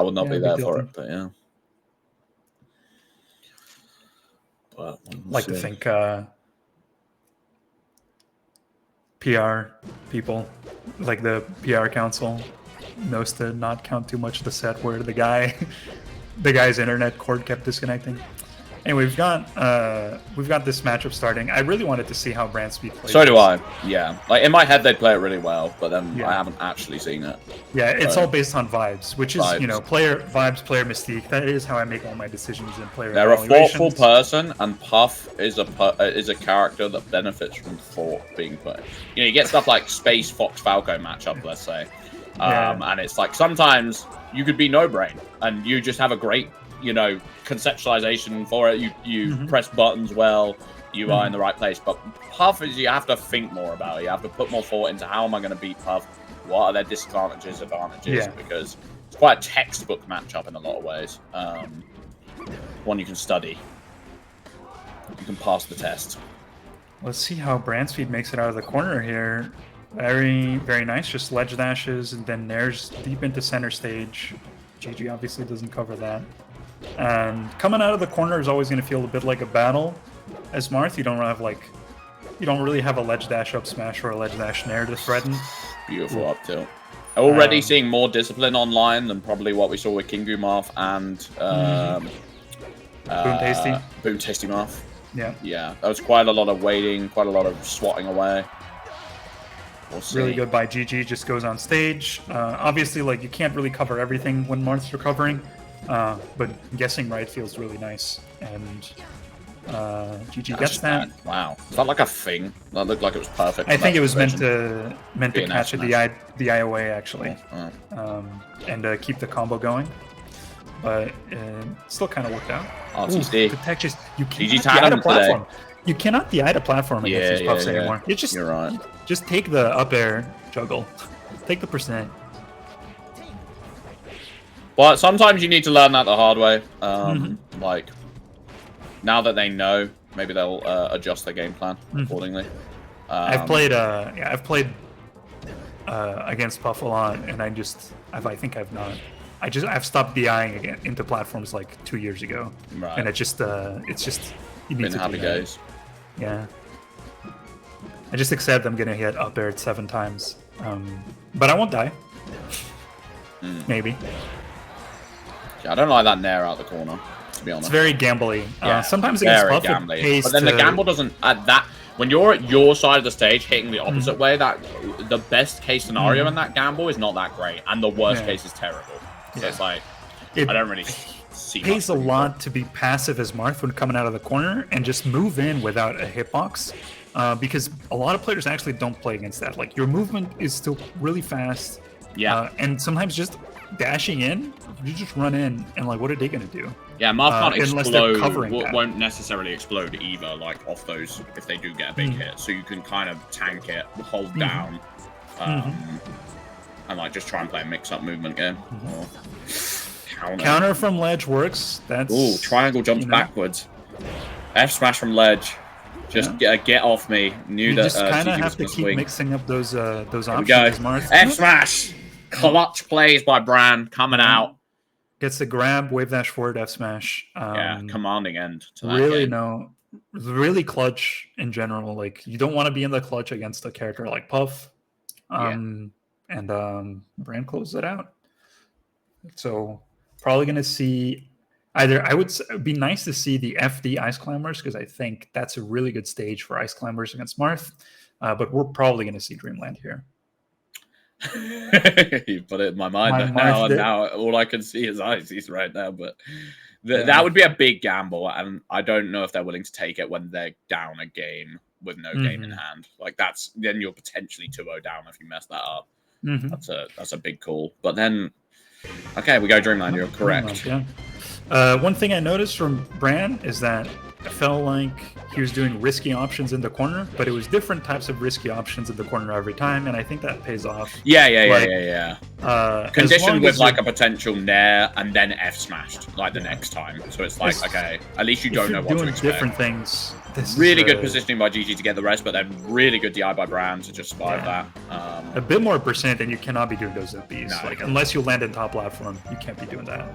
I would not be there for it, but yeah. But like to think PR people, like the PR council, knows to not count too much the set where the guy's internet cord kept disconnecting. Anyway, we've got this matchup starting. I really wanted to see how Branspeed plays. So do I. Yeah, like in my head they play it really well, but then I haven't actually seen it. Yeah, it's all based on vibes, which is player vibes, player mystique. That is how I make all my decisions in player. They're a thoughtful person, and Puff is a character that benefits from thought being put. You get stuff like Space Fox Falco matchup, let's say, and it's like sometimes you could be no brain, and you just have a great conceptualization for it. You press buttons well, you are in the right place. But Puff is you have to think more about it. You have to put more thought into how am I going to beat Puff? What are their disadvantages, advantages? Because it's quite a textbook matchup in a lot of ways. One you can study. You can pass the test. Let's see how Branspeed makes it out of the corner here. Very, very nice. Just ledge dashes and then there's deep into center stage. GG obviously doesn't cover that. And coming out of the corner is always going to feel a bit like a battle. As Marth, you don't really have a ledge dash up smash or a ledge dash nair to threaten. Beautiful up tilt. Already seeing more discipline online than probably what we saw with Kingu Marth and Boom Tasty Marth. Yeah. That was quite a lot of waiting, quite a lot of swatting away. We'll see. Really good by GG. Just goes on stage. Obviously, you can't really cover everything when Marth's recovering. But guessing right feels really nice, and GG gets that. Wow, is that like a thing? That looked like it was perfect. I think it was meant to catch the IOA actually, and keep the combo going. But it still kind of worked out. RTC. The tech just you cannot DI to platform. You cannot DI to platform against these puffs anymore. You're right. Just take the up air juggle, take the %. But sometimes you need to learn that the hard way. Like, now that they know, maybe they'll adjust their game plan accordingly. I've played against Puff a lot, and I think I've not. I've stopped DIing again into platforms like 2 years ago, and it's just you need to happy days. Yeah, I just accept I'm gonna hit up air 7 times, but I won't die. Maybe. Yeah, I don't like that nair out the corner, to be honest. It's very gambly. Sometimes against Puff, it pays but then the gamble doesn't at that. When you're at your side of the stage hitting the opposite way, that the best case scenario in that gamble is not that great, and the worst case is terrible. So it's like I don't really see. It pays a lot to be passive as Marth when coming out of the corner and just move in without a hitbox, because a lot of players actually don't play against that. Like your movement is still really fast. And sometimes just dashing in, you just run in, and what are they gonna do? Yeah, Marth can't explode. Won't necessarally explode either. Like off those, if they do get a big hit, so you can kind of tank it, hold down, and just try and play a mix-up movement game. Counter from ledge works. That's triangle jumps backwards. F smash from ledge. Just get off me. You just kind of have to keep mixing up those options. F smash. Clutch plays by Bran coming out. Gets the grab, wave dash forward, F smash. Commanding end to that game. Really clutch in general. You don't want to be in the clutch against a character like Puff. And Bran closes it out. So probably going to see either. It'd be nice to see the FD Ice Climbers, because I think that's a really good stage for Ice Climbers against Marth. But we're probably going to see Dreamland here. You put it in my mind now, and now all I can see is Ices right now. But that would be a big gamble, and I don't know if they're willing to take it when they're down a game with no game in hand. Then you're potentially 2-0 down if you mess that up. That's a big call. But then, okay, we go Dreamland. You're correct. One thing I noticed from Bran is that I felt like he was doing risky options in the corner, but it was different types of risky options in the corner every time, and I think that pays off. Yeah. Conditioned with like you're- a potential nair and then F smashed like the next time. So it's like, okay, at least you don't know what to expect. Different things. This really is, good positioning by GG to get the rest, but then really good DI by Bran to just survive that. A bit more percent, and you cannot be doing those FBs. No. Like, unless you land in top platform, you can't be doing that.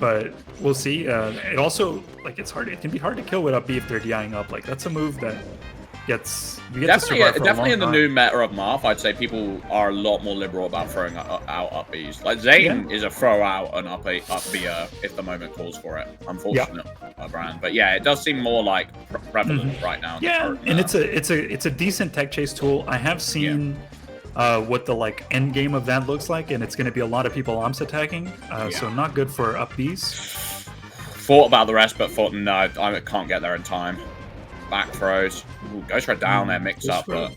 But we'll see. It also, like, it's hard. It can be hard to kill with up B if they're DIing up. Like, that's a move that gets you get to survive for a definitely long in the time. new meta of Marth, I'd say people are a lot more liberal about throwing out up Bs. Like Zane is a throw out an up B if the moment calls for it. Unfortunate Bran, but yeah, it does seem more like prevalent right now. Yeah, and it's a decent tech chase tool. I have seen what the like end game of that looks like, and it's going to be a lot of people arms attacking. So not good for up Bs. Thought about the rest, but thought no, I can't get there in time. Back throws. Ooh, Ghost Red down there, mix up. But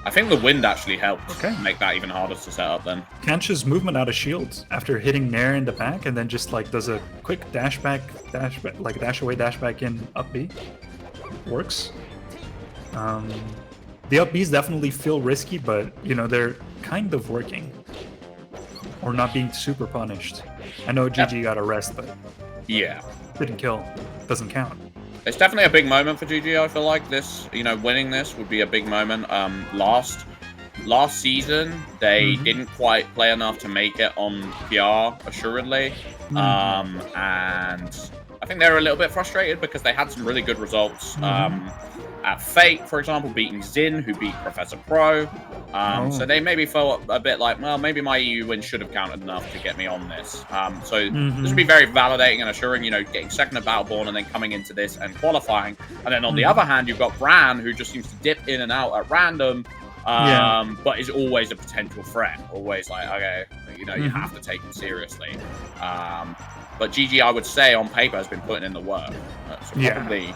I think the wind actually helped make that even harder to set up then. Kancha's movement out of shields after hitting Nair in the back, and then just like does a quick dash like dash away, dash back in up B. Works. The up Bs definitely feel risky, but you know they're kind of working, or not being super punished. I know GG got a rest, but didn't kill. Doesn't count. It's definitely a big moment for GG. I feel like this, winning this would be a big moment. Last season, they didn't quite play enough to make it on PR, assuredly. And I think they were a little bit frustrated because they had some really good results. At Fate, for example, beating Xin, who beat Professor Pro. So they maybe felt a bit like, well, maybe my EU win should have counted enough to get me on this. So this would be very validating and assuring, getting second at Battleborn and then coming into this and qualifying. And then on the other hand, you've got Bran, who just seems to dip in and out at random, but is always a potential threat. Always like, okay, you have to take him seriously. But GG, I would say, on paper, has been putting in the work. So probably...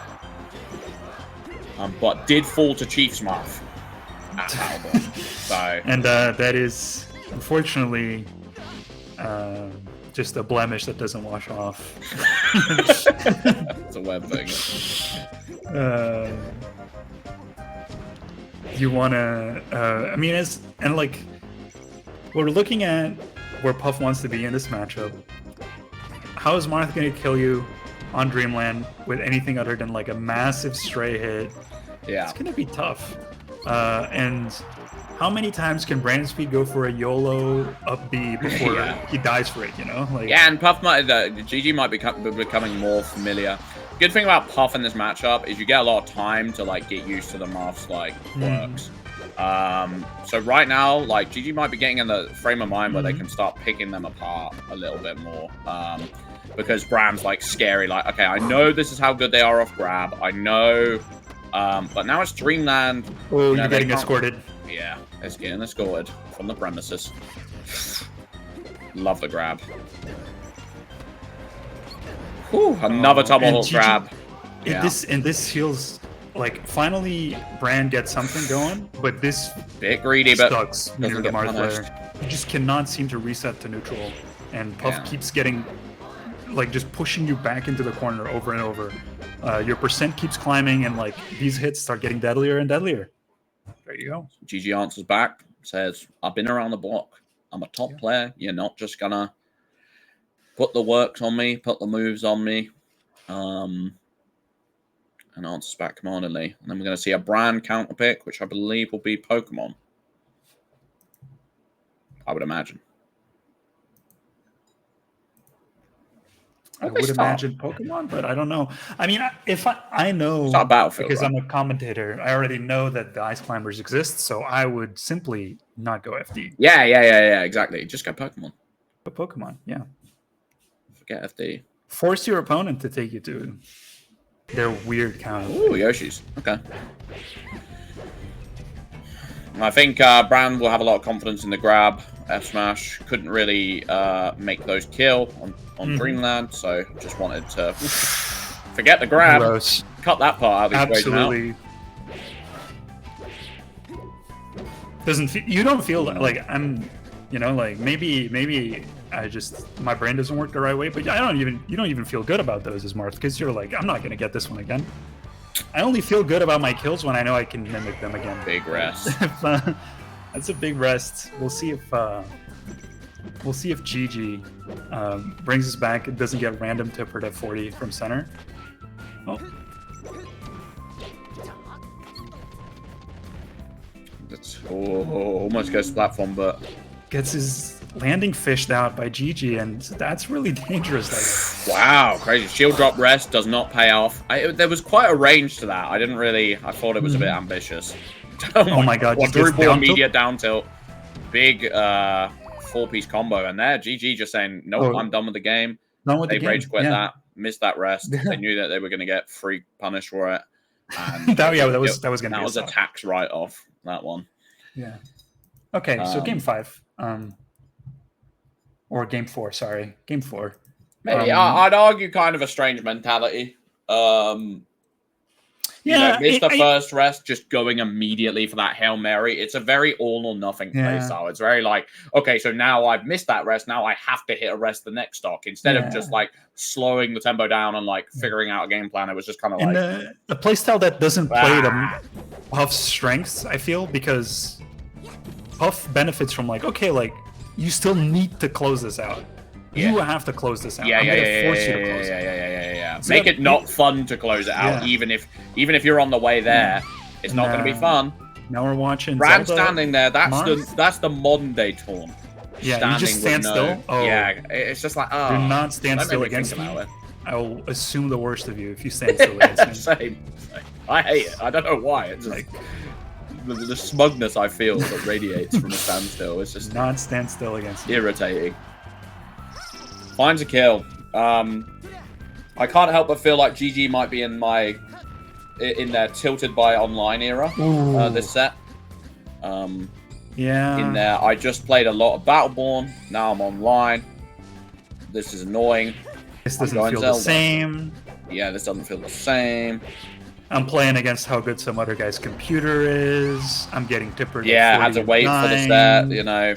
but did fall to Chief's Marth at Battleborn. So and that is unfortunately just a blemish that doesn't wash off. It's a web thing. You wanna? I mean, we're looking at where Puff wants to be in this matchup. How is Marth going to kill you on Dreamland with anything other than like a massive stray hit? It's gonna be tough. And how many times can Branspeed go for a YOLO up B before he dies for it? And Puff GG might be becoming more familiar. Good thing about Puff in this matchup is you get a lot of time to like get used to the Marth's quirks. So right now, like GG might be getting in the frame of mind where they can start picking them apart a little bit more. Because Bram's like scary, like, okay, I know this is how good they are off grab. I know. But now it's Dreamland. Oh, you're getting escorted. Yeah, it's getting escorted from the premises. Love the grab. Whew, another Tomahawk grab. This feels like finally Bran gets something going, but this bit greedy, but sucks near the Marth player. You just cannot seem to reset to neutral, and Puff keeps getting like just pushing you back into the corner over and over. Your percent keeps climbing, and like these hits start getting deadlier and deadlier. There you go. GG answers back, says, I've been around the block. I'm a top player. You're not just gonna put the works on me, put the moves on me. And answers back commandingly. And then we're going to see a Bran counter pick, which I believe will be Pokemon. I would imagine. I would imagine Pokemon, but I don't know. I mean, if I know, it's not Battlefield, because I'm a commentator, I already know that the Ice Climbers exist, so I would simply not go FD. Yeah, exactly. Just go Pokemon. Go Pokemon, yeah. Forget FD. Force your opponent to take you to their weird counter. Ooh, Yoshi's. Okay. I think Bran will have a lot of confidence in the grab. F smash couldn't really make those kill on Dreamland, so just wanted to forget the grab. Gross. Cut that part out of the equation. Absolutely. You don't feel like You know, like maybe my brain doesn't work the right way, but you don't even feel good about those as Marth because you're like, I'm not gonna get this one again. I only feel good about my kills when I know I can mimic them again. Big rest. That's a big rest. We'll see if GG brings us back. It doesn't get random tippered at 40 from center. Oh. That's almost goes to platform, but gets his landing fished out by GG, and that's really dangerous. Like, wow, crazy. Shield drop rest does not pay off. There was quite a range to that. I thought it was a bit ambitious. Oh my god. Quadruple immediate down tilt. Big 4-piece combo. And there, GG just saying, nope, I'm done with the game. They rage quit that, missed that rest. They knew that they were going to get free punish for it. And that was going to be a tax write-off, that one. Yeah. Okay, so game 5. Or game 4, sorry. Game 4. Maybe. I'd argue kind of a strange mentality. Miss the first rest, just going immediately for that Hail Mary. It's a very all or nothing play style. It's very like, okay, so now I've missed that rest. Now I have to hit a rest the next stock. Instead of just like slowing the tempo down and like figuring out a game plan, it was just kind of like... the playstyle that doesn't play to Puff's strengths, I feel, because Puff benefits from like, okay, like, you still need to close this out. You have to close this out. I'm gonna force you to close it. So make it not fun to close it out, even if you're on the way there. It's not going to be fun. Now we're watching Brand standing there. That's the modern day taunt. Yeah, you just stand still. Oh. Yeah, it's just like, oh. Do not stand still against me. I will assume the worst of you if you stand still against me. Same. I hate it. I don't know why. It's just like the smugness I feel that radiates from a standstill. It's just not stand still against me. Irritating. Finds a kill. I can't help but feel like GG might be in their tilted by online era. This set. In there, I just played a lot of Battleborn. Now I'm online. This is annoying. This doesn't feel the same. Yeah, this doesn't feel the same. I'm playing against how good some other guy's computer is. I'm getting tippered. Yeah, I had to wait for the set, you know.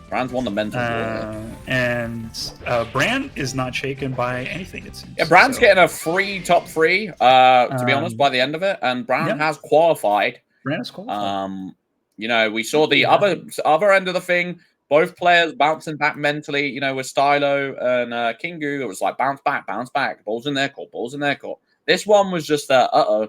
Brand's won the mental. And Brand is not shaken by anything, it seems. Yeah, Brand's getting a free top 3, to be honest, by the end of it. And Brand has qualified. Brand has qualified. You know, we saw the other end of the thing. Both players bouncing back mentally, you know, with Stylo and Kingu. It was like bounce back. Balls in their court, balls in their court. This one was just, uh-oh.